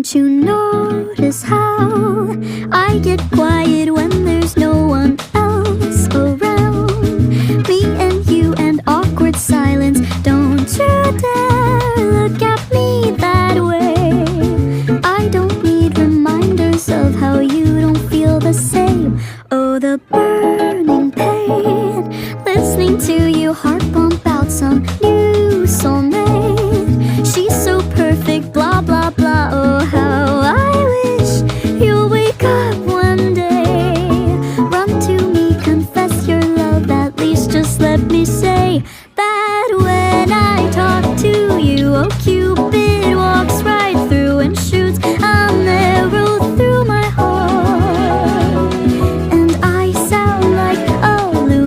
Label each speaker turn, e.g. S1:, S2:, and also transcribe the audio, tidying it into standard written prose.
S1: Don't you notice how I get quiet when there's no one else around? Me and you and awkward silence. Don't you dare look at me that way. I don't need reminders of how you don't feel the same. Oh, the burning pain, listening to you heart pump out some new soulmate. She's so perfect, blah blah blah. Oh, how I wish you'll wake up one day. Run to me, confess your love. At least just let me say that when I talk to you, oh Cupid,